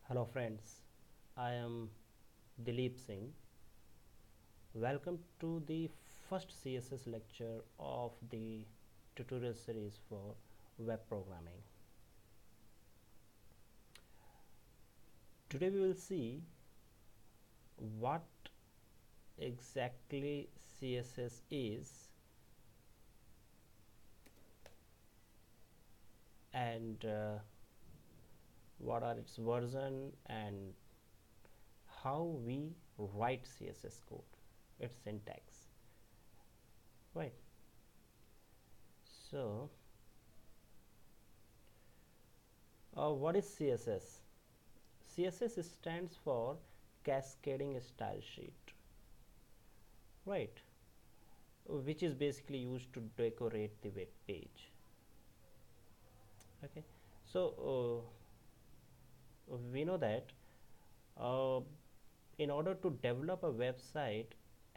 Hello friends, I am Dilip Singh. Welcome to the first CSS lecture of the tutorial series for web programming. Today we will see what exactly CSS is and what are its version and how we write CSS code, its syntax, right? So, what is CSS? CSS stands for Cascading Style Sheet, right? Which is basically used to decorate the web page. Okay, so we know that uh, in order to develop a website,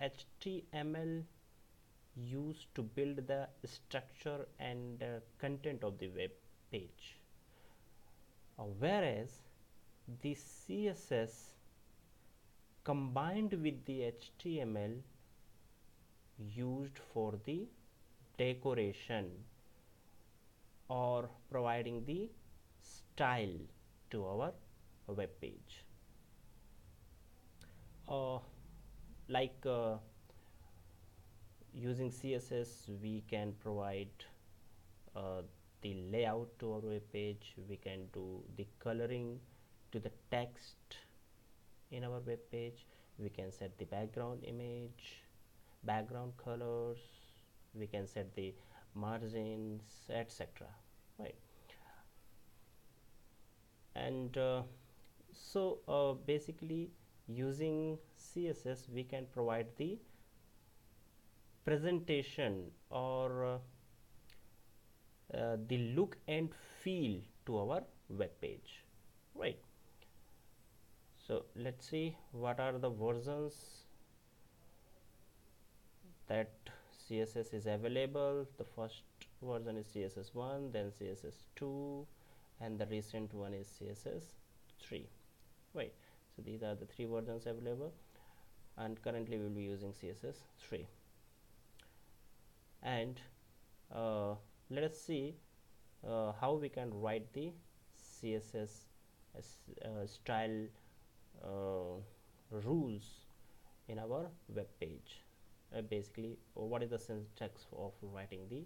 HTML used to build the structure and content of the web page, whereas the CSS combined with the HTML used for the decoration or providing the style to our web page. Uh, like using CSS, we can provide uh, the layout to our web page. We can do the coloring to the text in our web page. We can set the background image, background colors. We can set the margins, etc. Right, and basically using CSS we can provide the presentation or the look and feel to our web page, right? So let's see what are the versions that CSS is available. The first version is CSS1, then CSS2, and the recent one is CSS3, right? So these are the three versions available, and currently we will be using CSS3. And let us see how we can write the CSS style rules in our web page. Basically, what is the syntax of writing the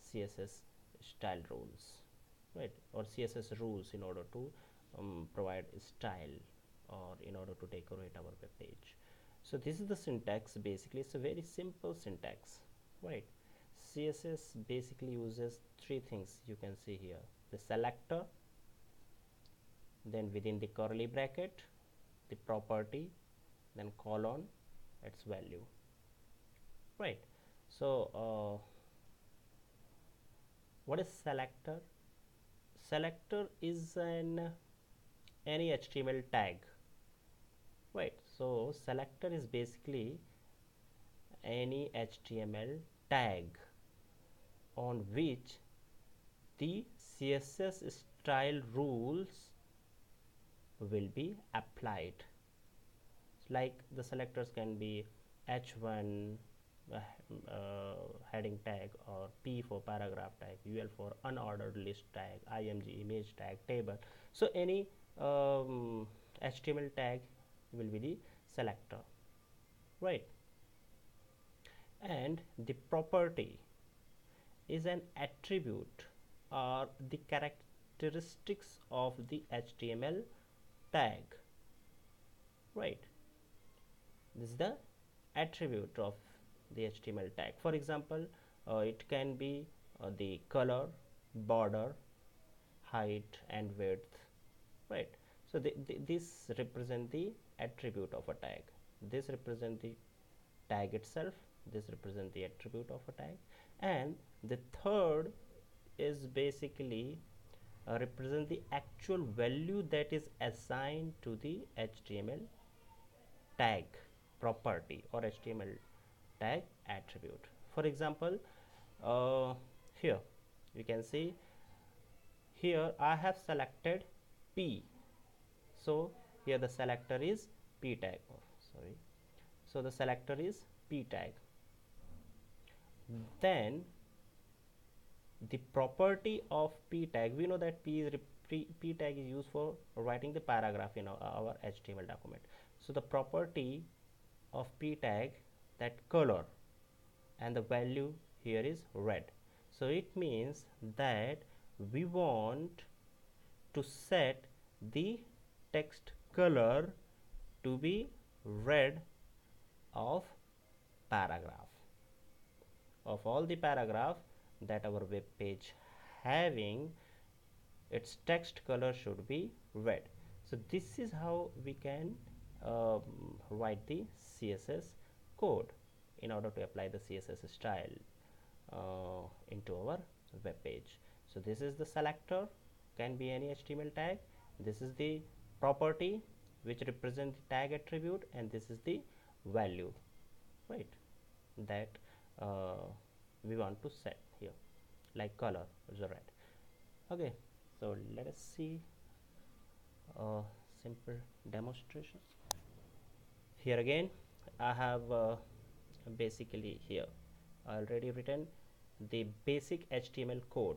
CSS style rules, right? Or CSS rules in order to provide style or in order to decorate our web page. So this is the syntax. Basically, it's a very simple syntax, right? CSS basically uses three things. You can see here the selector, then within the curly bracket the property, then colon its value, right? So what is selector? Selector is an any HTML tag, right? So selector is basically any HTML tag on which the CSS style rules will be applied. Like the selectors can be h1 heading tag, or p for paragraph tag, ul for unordered list tag, img image tag, table. So any HTML tag will be the selector, right? And the property is an attribute or the characteristics of the HTML tag, right? This is the attribute of the HTML tag. For example, it can be the color, border, height and width, right? So this represent the attribute of a tag. This represent the tag itself. This represent the attribute of a tag. And the third is basically represent the actual value that is assigned to the HTML tag property or HTML tag attribute. For example, here you can see here I have selected p, So here the selector is p tag. Oh, sorry. So the selector is p tag. Then the property of p tag, we know that p tag is used for writing the paragraph in our HTML document. So the property of p tag, that color, and the value here is red. So it means that we want to set the text color to be red of paragraph. Of all the paragraph that our web page having, its text color should be red. So this is how we can write the CSS code in order to apply the CSS style into our web page. So this is the selector, can be any HTML tag. This is the property which represent the tag attribute, and this is the value, right, that we want to set here, like color is red. Okay, so let us see a simple demonstration. Here again I have basically here already written the basic HTML code,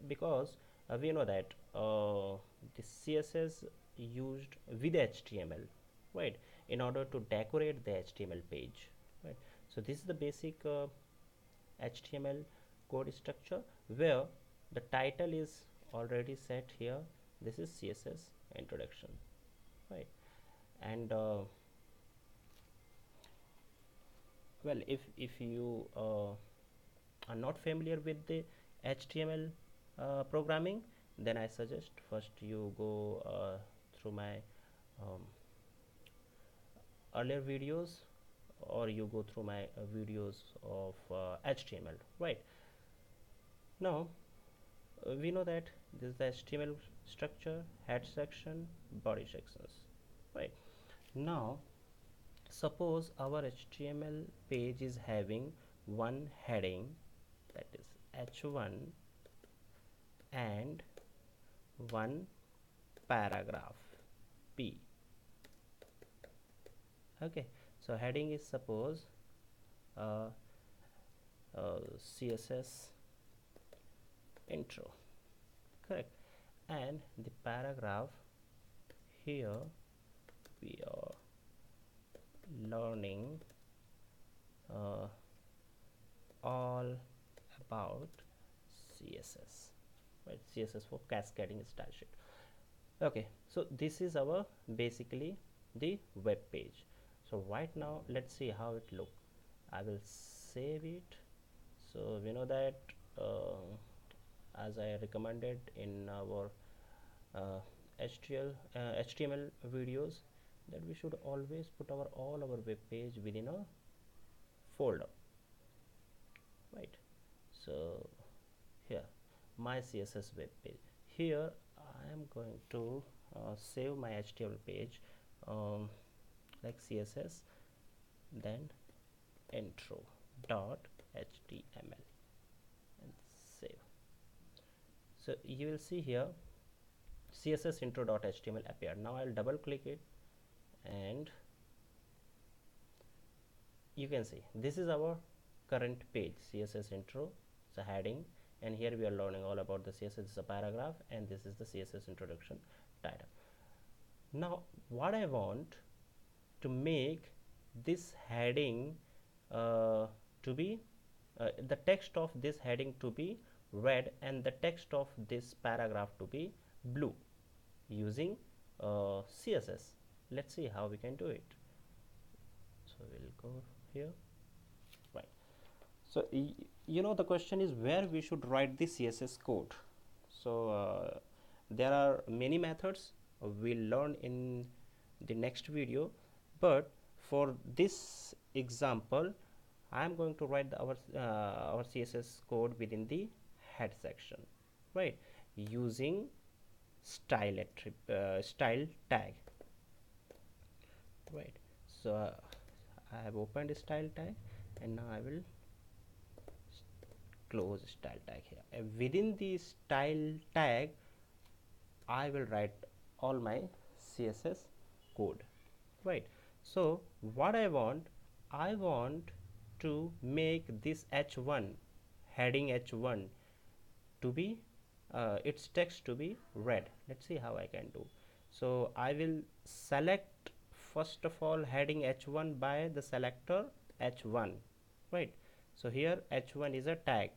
because we know that the CSS used with HTML, right, in order to decorate the HTML page, right. So this is the basic HTML code structure, where the title is already set here. This is CSS introduction, right. And well, if you are not familiar with the HTML programming, then I suggest first you go through my um, earlier videos, or you go through my videos of HTML, right. Now we know that this is the HTML structure, head section, body sections, right. Now suppose our HTML page is having one heading, that is h1, and one paragraph p. Okay, so heading is suppose uh, CSS intro, correct, and the paragraph, here we are learning all about CSS, right, CSS for cascading style sheet. Okay, so this is our basically the web page. So right now let's see how it look. I will save it. So we know that as I recommended in our HTML videos, that we should always put our all our web page within a folder, right. So here my CSS web page, here I am going to save my HTML page like CSS, then intro dot html, and save. So you will see here CSS intro dot html appeared. Now I'll double click it, and you can see this is our current page, CSS intro, it's a heading, and here we are learning all about the CSS. This is a paragraph, and this is the CSS introduction title. Now what I want to make this heading to be the text of this heading to be red, and the text of this paragraph to be blue, using CSS. Let's see how we can do it. So we'll go here, right. So you know, the question is where we should write the CSS code. So there are many methods we'll learn in the next video, but for this example I am going to write our CSS code within the head section, right, using style tag, right. So I have opened style tag, and now I will close style tag here, and within the style tag I will write all my CSS code, right? So what I want to make this h1 heading h1 to be its text to be red. Let's see how I can do. So I will select first of all heading h1 by the selector h1, right? So here h1 is a tag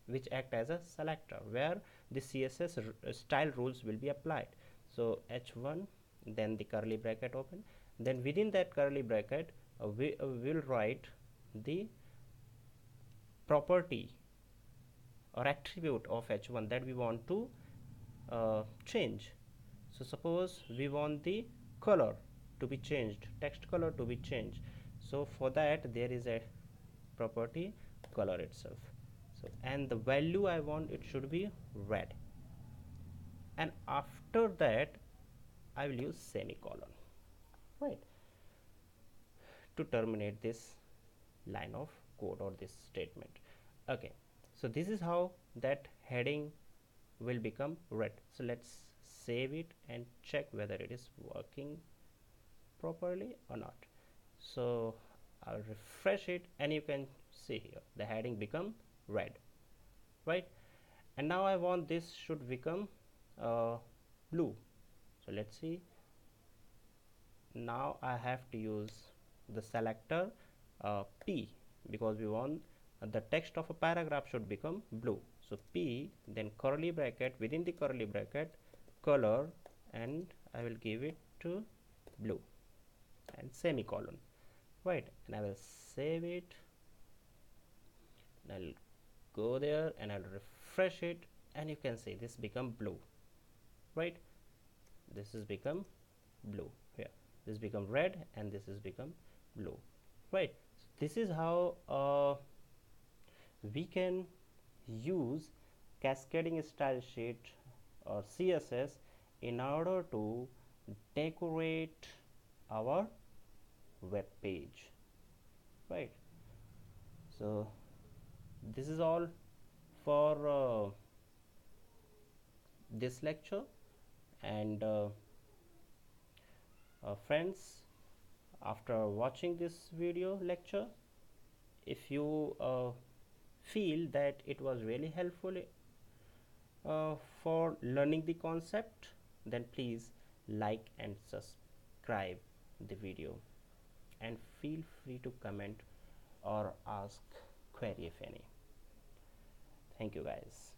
which act as a selector where the CSS style rules will be applied. So h1, then the curly bracket open, then within that curly bracket we will write the property or attribute of h1 that we want to change. So suppose we want the color to be changed, text color to be changed. So for that there is a property color itself. So and the value I want it should be red, and after that I will use semicolon, right, to terminate this line of code or this statement. Okay, so this is how that heading will become red. So let's save it and check whether it is working properly or not. So I'll refresh it and you can see here the heading become red, right? And now I want this should become blue. So let's see. Now I have to use the selector P, because we want the text of a paragraph should become blue. So P, then curly bracket, within the curly bracket color, and I will give it to blue and semicolon, right? And I will save it and I'll go there and I'll refresh it and you can see this become blue, right? This is become blue here, this become red and this is become blue, right? So this is how we can use cascading style sheet or CSS in order to decorate our web page, right? So this is all for this lecture, and friends, after watching this video lecture, if you feel that it was really helpful for learning the concept, then please like and subscribe the video, and feel free to comment or ask query if any. Thank you guys.